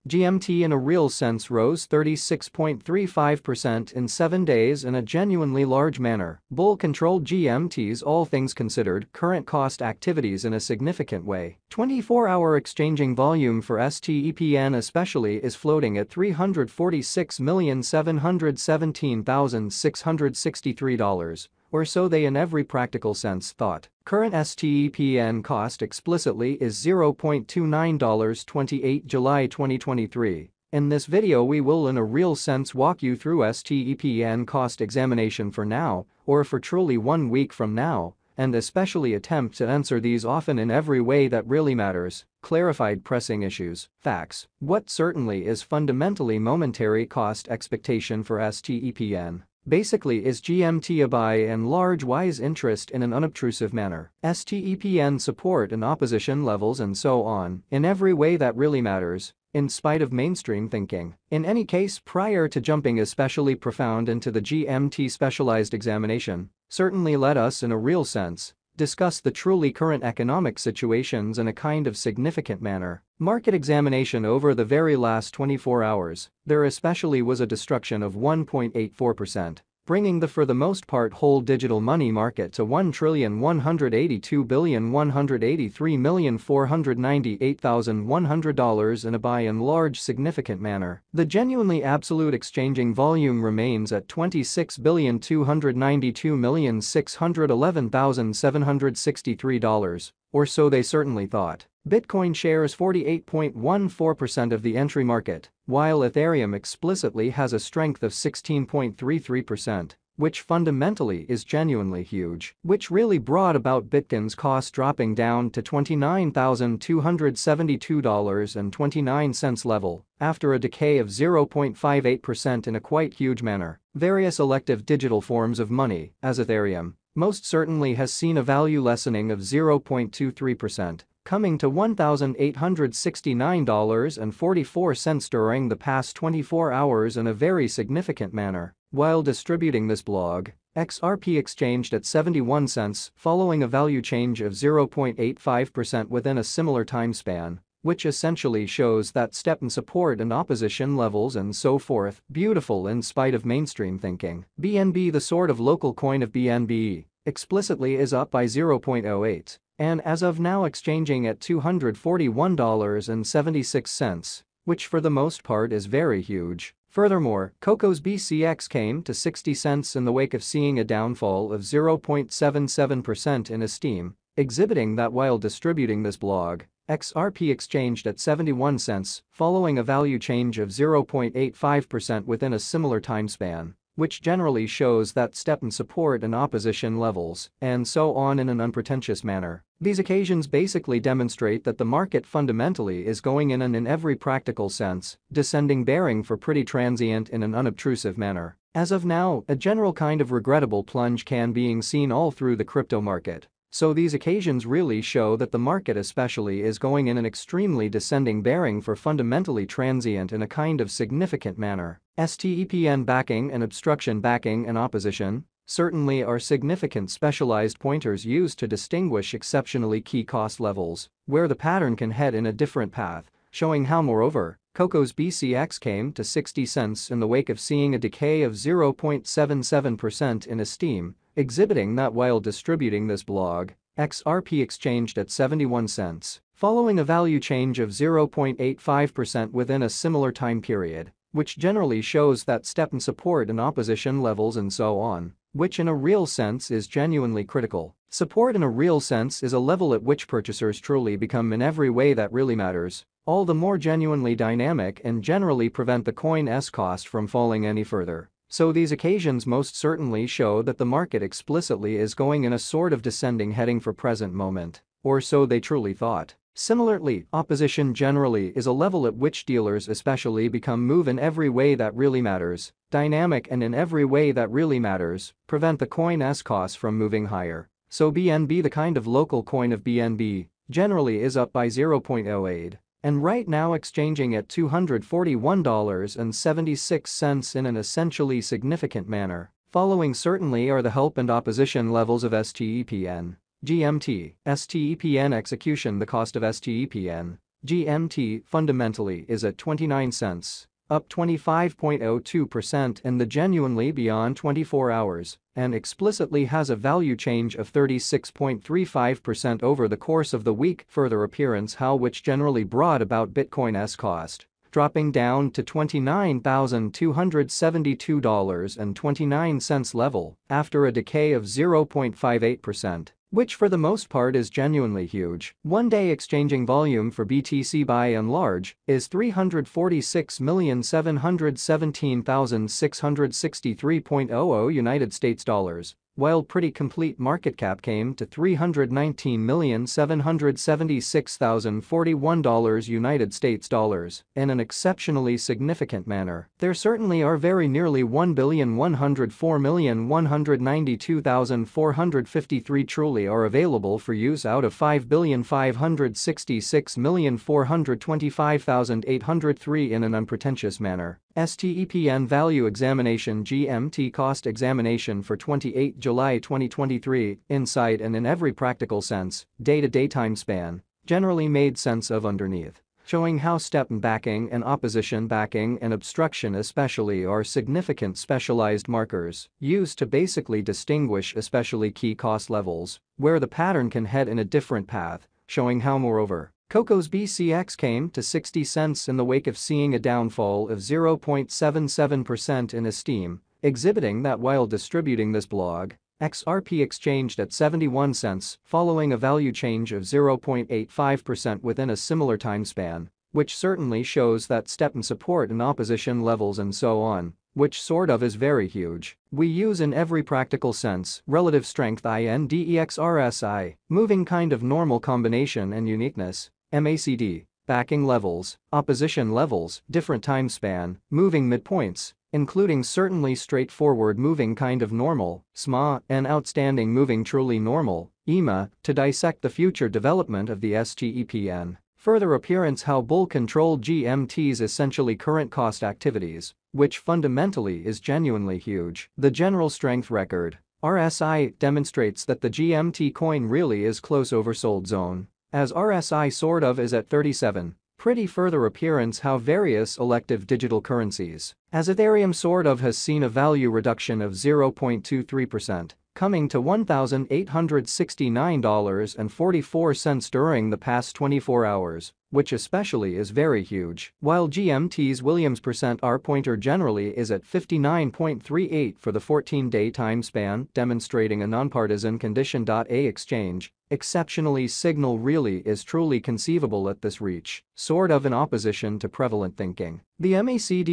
GMT in a real sense rose 36.35% in 7 days in a genuinely large manner. Bull controlled GMT's all things considered current cost activities in a significant way. 24-hour exchanging volume for STEPN especially is floating at $346,717,663. Or so they in every practical sense thought. Current STEPN cost explicitly is $0.29. 28 July 2023. In this video we will in a real sense walk you through STEPN cost examination for now, or for truly 1 week from now, and especially attempt to answer these often in every way that really matters, clarified pressing issues, facts. What certainly is fundamentally momentary cost expectation for STEPN. Basically is GMT a by and large wise interest in an unobtrusive manner. STEPN support and opposition levels and so on, in every way that really matters, in spite of mainstream thinking. In any case, prior to jumping especially profound into the GMT specialized examination, certainly let us in a real sense discuss the truly current economic situations in a kind of significant manner. Market examination over the very last 24 hours, there especially was a destruction of 1.84%, bringing the for the most part whole digital money market to $1,182,183,498,100 in a by and large significant manner. The genuinely absolute exchanging volume remains at $26,292,611,763, or so they certainly thought. Bitcoin shares 48.14% of the entry market, while Ethereum explicitly has a strength of 16.33%, which fundamentally is genuinely huge, which really brought about Bitcoin's cost dropping down to $29,272.29 level, after a decay of 0.58% in a quite huge manner. Various elective digital forms of money, as Ethereum, most certainly has seen a value lessening of 0.23%. Coming to $1,869.44 during the past 24 hours in a very significant manner. While distributing this blog, XRP exchanged at 71 cents following a value change of 0.85% within a similar time span, which essentially shows that stepn support and opposition levels and so forth, beautiful in spite of mainstream thinking. BNB, the sort of local coin of BNB, explicitly is up by 0.08. And as of now exchanging at $241.76, which for the most part is very huge. Furthermore, Coco's BCX came to 60 cents in the wake of seeing a downfall of 0.77% in esteem, exhibiting that while distributing this blog, XRP exchanged at 71 cents following a value change of 0.85% within a similar time span, which generally shows that stepn support and opposition levels, and so on in an unpretentious manner. These occasions basically demonstrate that the market fundamentally is going in every practical sense, descending bearing for pretty transient in an unobtrusive manner. As of now, a general kind of regrettable plunge can being seen all through the crypto market. So these occasions really show that the market especially is going in an extremely descending bearing for fundamentally transient in a kind of significant manner. STEPN backing and obstruction backing and opposition certainly are significant specialized pointers used to distinguish exceptionally key cost levels, where the pattern can head in a different path, showing how moreover, Coco's BCX came to 60 cents in the wake of seeing a decay of 0.77% in esteem, exhibiting that while distributing this blog, XRP exchanged at 71 cents, following a value change of 0.85% within a similar time period, which generally shows that stepn support and opposition levels and so on, which in a real sense is genuinely critical. Support in a real sense is a level at which purchasers truly become in every way that really matters, all the more genuinely dynamic and generally prevent the coin's cost from falling any further. So these occasions most certainly show that the market explicitly is going in a sort of descending heading for present moment, or so they truly thought. Similarly, opposition generally is a level at which dealers especially become move in every way that really matters, dynamic and in every way that really matters, prevent the coin's cost from moving higher. So BNB, the kind of local coin of BNB, generally is up by 0.08. And right now exchanging at $241.76 in an essentially significant manner. Following certainly are the help and opposition levels of STEPN. GMT, STEPN execution. The cost of STEPN, GMT fundamentally is at 29 cents, up 25.02% in the genuinely beyond 24 hours, and explicitly has a value change of 36.35% over the course of the week. Further appearance how which generally brought about Bitcoin's cost dropping down to $29,272.29 level after a decay of 0.58%. Which for the most part is genuinely huge. One-day exchanging volume for BTC by and large is 346,717,663.00 United States dollars, while pretty complete market cap came to $319,776,041 United States dollars in an exceptionally significant manner. There certainly are very nearly 1,104,192,453 truly are available for use out of 5,566,425,803 in an unpretentious manner. STEPN Value Examination GMT Cost Examination for 28 July 2023, insight and in every practical sense, day-to-day time span, generally made sense of underneath, showing how stepn backing and opposition backing and obstruction especially are significant specialized markers used to basically distinguish especially key cost levels, where the pattern can head in a different path, showing how moreover, Coco's BCX came to 60 cents in the wake of seeing a downfall of 0.77% in esteem, exhibiting that while distributing this blog, XRP exchanged at 71 cents following a value change of 0.85% within a similar time span, which certainly shows that stepn support and opposition levels and so on, which sort of is very huge. We use in every practical sense relative strength INDEX RSI, moving kind of normal combination and uniqueness, MACD, backing levels, opposition levels, different time span, moving midpoints, including certainly straightforward moving kind of normal, SMA, and outstanding moving truly normal, EMA, to dissect the future development of the STEPN. Further appearance how bull-controlled GMT's essentially current cost activities, which fundamentally is genuinely huge. The general strength record, RSI, demonstrates that the GMT coin really is close oversold zone, as RSI sort of is at 37. Pretty further appearance how various elective digital currencies, as Ethereum sort of has seen a value reduction of 0.23%, coming to $1,869.44 during the past 24 hours, which especially is very huge, while GMT's Williams % R pointer generally is at 59.38 for the 14-day time span, demonstrating a nonpartisan condition. A exchange, exceptionally signal really is truly conceivable at this reach, sort of in opposition to prevalent thinking. The MACD